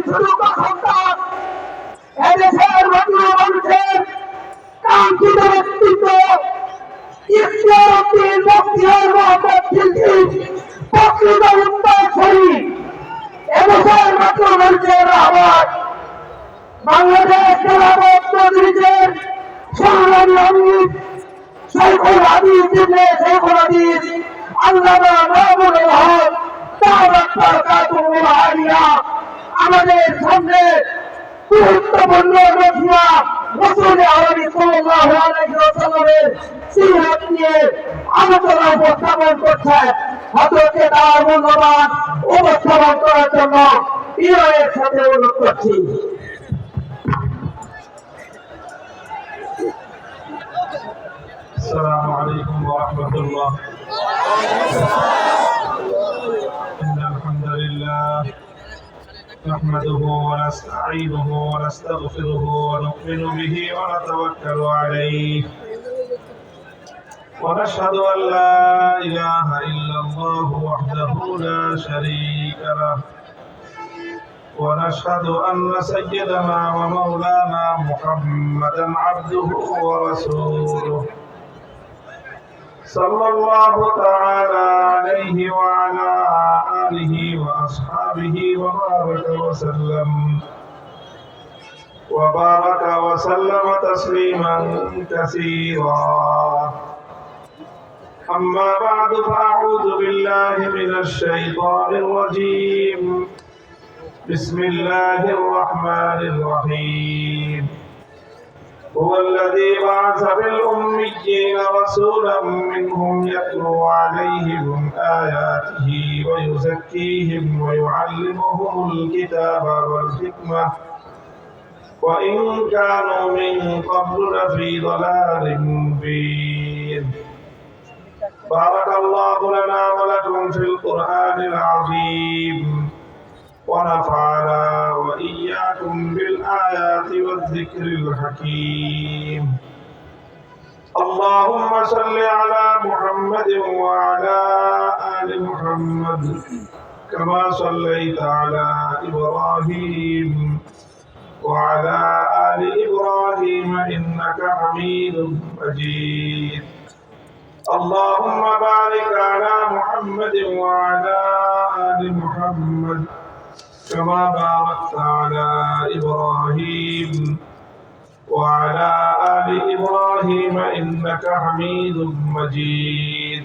শুধু সন্তান এদেশের মানুষের কাঙ্ক্ষিত ব্যক্তিত্ব ইখতিয়ারউদ্দিন বখতিয়ার মোহাম্মদ খিলজি প্রকৃত উত্তরসূরি এদেশের মানুষের আহ্বান বাংলাদেশ খেলাফত মজলিসের সংগ্রামী আমির শাইখুল হাদিস ইবনে শাইখুল হাদিস আল্লামা মামুনুল হক দাওয়াত বারাকাতুহুল আলিয়া আমাদের সামনে গুরুত্বপূর্ণ নসিহা রাসূল আরবি সাল্লাল্লাহু আলাইহি ওয়াসাল্লামের সিরাত নিয়ে আলোচনা উপস্থাপন করছেন। হযরতকে তার মূল্যবান উপস্থাপন করার জন্য বিনয়ের সাথে অনুরোধ করছি। السلام عليكم ورحمة الله. إن الحمد لله نحمده ونستعينه ونستغفره ونؤمن به ونتوكل عليه ونشهد أن لا إله إلا الله وحده لا شريك له ونشهد أن سيدنا ومولانا محمدا عبده ورسوله صلى الله تعالى عليه وعلى آله وأصحابه وبارك وسلم تسليما كثيرا. أما بعد فأعوذ بالله من الشيطان الرجيم. بسم الله الرحمن الرحيم. هو الذي بعث في الأميين رسولا منهم يتلو عليهم آياته ويزكيهم ويعلمهم الكتاب والحكمة وإن كانوا من قبل لفي ضلال مبين. بارك الله لنا ولكم في القرآن العظيم ونفعنا وإياكم بالآيات والذكر الحكيم. اللهم صل على محمد وعلى آل محمد كما صليت على إبراهيم وعلى آل إبراهيم إنك حميد مجيد. اللهم بارك على محمد وعلى آل محمد كما باركت على إبراهيم وعلى آل إبراهيم إنك حميد مجيد.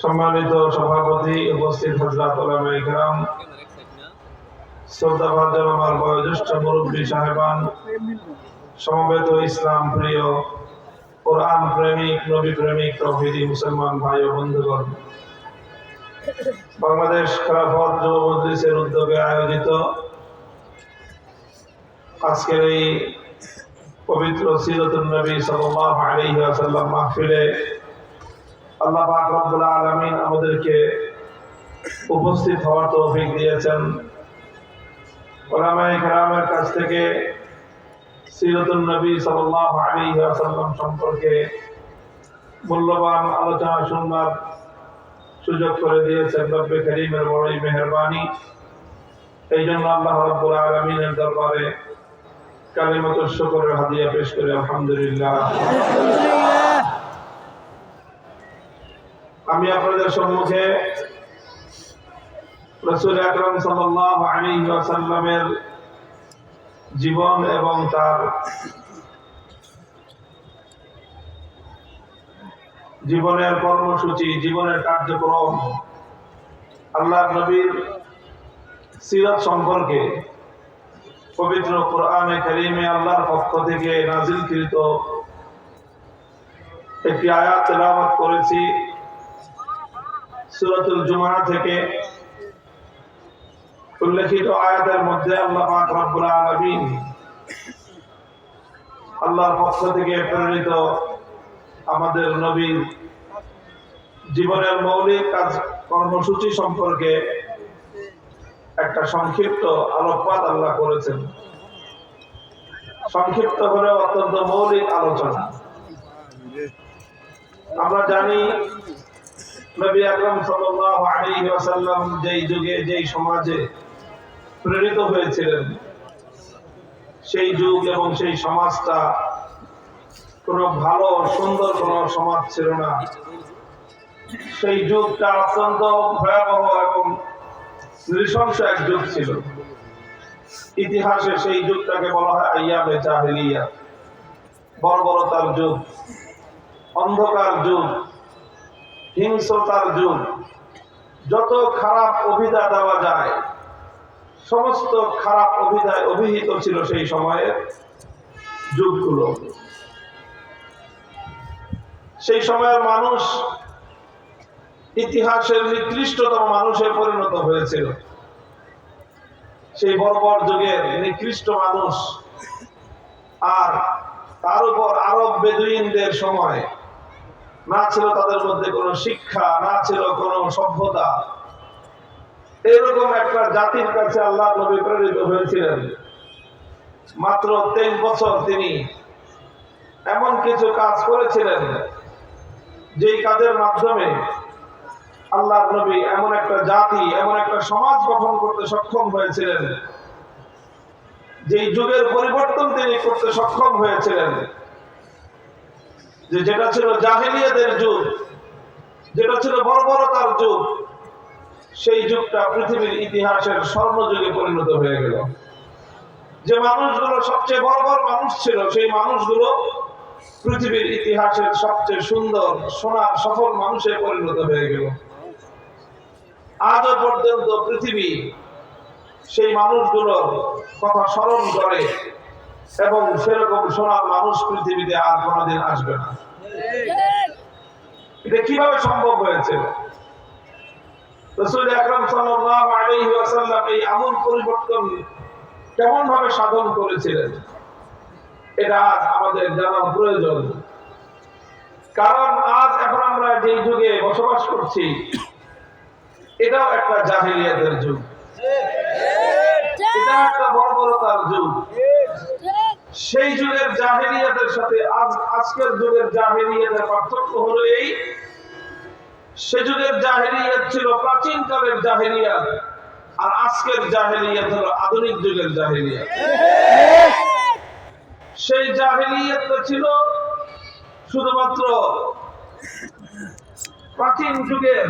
সম্মানিত সভাপতি, উপস্থিত হযরত উলামায়ে কেরাম, শ্রদ্ধাভাজন আমার বয়োজ্যেষ্ঠ মুরব্বী সাহেবান, সমবেত ইসলাম প্রিয়, কোরআন প্রেমিক, নবী প্রেমিক, তাওহীদি মুসলমান ভাই ও বন্ধুগণ, বাংলাদেশ খেলাফত যুব মজলিসের উদ্যোগে আয়োজিত আজকের এই পবিত্র সিরাতুন নবী সাল্লাল্লাহু আলাইহি ওয়াসাল্লাম মাহফিলে আল্লাহ পাক রব্বুল আলামিন আমাদেরকে উপস্থিত হওয়ার তৌফিক দিয়েছেন। উলামায়ে কেরামের কাছ থেকে সিরাতুন নবী সাল্লাল্লাহু আলাইহি ওয়াসাল্লাম সম্পর্কে মূল্যবান আলোচনা শুনবার সুযোগ করে দিয়েছেন রব্বে করিমের বড়ই মেহেরবানি। এই জন্য আল্লাহ রাব্বুল আলামিনের দরবারে কালিমাতুশ শুকরের হাদিয়া পেশ করে আলহামদুলিল্লাহ। আমি আপনাদের সম্মুখে রাসূল আকরাম সাল্লাল্লাহু আলাইহি ওয়াসাল্লামের জীবন এবং তার জীবনের কর্মসূচি, জীবনের কার্যক্রম, আল্লাহর নবীর সিরাত সম্পর্কে পবিত্র কোরআনে কারীমে আল্লাহর পক্ষ থেকে নাযিলকৃত একটি আয়াত তেলাওয়াত করেছি সূরাতুল জুমআ থেকে। উল্লেখিত আয়াতের মধ্যে আল্লাহ পাক রব্বুল আলামিন আল্লাহর পক্ষ থেকে প্রেরিত আমাদের নবীর জীবনের মৌলিক কাজ কর্মসূচি সম্পর্কে একটা সংক্ষিপ্ত আলোকপাত আল্লাহ করেছেন। সংক্ষিপ্ত হলেও অত্যন্ত মৌলিক আলোচনা। আমরা জানি নবী আকরাম সাল্লাল্লাহু আলাইহি ওয়াসাল্লাম যেই যুগে যেই সমাজে প্রেরিত হয়েছিলেন, সেই যুগ এবং সেই সমাজটা কোনো ভালো সুন্দর কোনো সমাজ ছিল না। সেই যুগটা অত্যন্ত ভয়াবহ এবং নৃশংস এক যুগ ছিল। ইতিহাসে সেই যুগটাকে বলা হয় আইয়ামে জাহেলিয়া, বর্বরতার যুগ, অন্ধকার যুগ, হিংস্রতার যুগ। যত খারাপ অভিধা দেওয়া যায় সমস্ত খারাপ অভিধায় অভিহিত ছিল সেই সময়ের যুগগুলো। সেই সময়ের মানুষ ইতিহাসের নিকৃষ্টতম মানুষে পরিণত হয়েছিল। সেই বর্বর যুগের নিকৃষ্ট মানুষ, আর তার উপর আরব বেদুইনদের সময় না ছিল তাদের মধ্যে কোনো শিক্ষা, না ছিল কোনো সভ্যতা। এরকম একটা জাতির কাছে আল্লাহ নবী প্রেরিত হয়েছিলেন। মাত্র 23 বছর তিনি এমন কিছু কাজ করেছিলেন যেই কাজের মাধ্যমে আল্লাহ নবী এমন একটা জাতি, এমন একটা সমাজ গঠন করতে সক্ষম হয়েছিলেন, যেই যুগের পরিবর্তন তিনি করতে সক্ষম হয়েছিলেন। যেটা ছিল জাহেলিয়াতের যুগ, যেটা ছিল বর্বরতার যুগ, সেই যুগটা পৃথিবীর ইতিহাসের স্বর্ণযুগে পরিণত হয়ে গেল। যে মানুষগুলো সবচেয়ে বর্বর মানুষ ছিল, সেই মানুষগুলো পৃথিবীর ইতিহাসের সবচেয়ে সুন্দর সোনার সফল মানুষে পরিণত হয়ে গেল। আজও পর্যন্ত পৃথিবী সেই মানুষগুলোর কথা স্মরণ করে এবং সেরকম সোনার মানুষ পৃথিবীতে আর কোনোদিন আসবে না। এটা কিভাবে সম্ভব হয়েছিল? রাসূল আকরাম সাল্লাল্লাহু আলাইহি ওয়াসাল্লাম এই আমূল পরিবর্তন কেমন ভাবে সাধন করেছিলেন, এটা আজ আমাদের জানার প্রয়োজন। কারণ আজ এখন আমরা যে যুগে বসবাস করছি, এটাও একটা জাহেলিয়াতের যুগ, এটা একটা বর্বরতার যুগ। সেই যুগের জাহেলিয়াতের সাথে আজকের যুগের জাহেলিয়াতের পার্থক্য হলো এই, সে যুগের জাহেলিয়াত ছিল প্রাচীন কালের জাহেলিয়াত, আর আজকের জাহেলিয়াত হলো আধুনিক যুগের জাহেলিয়াত। সেই জাহেলিয়াতটা ছিল শুধুমাত্র প্রাচীন যুগের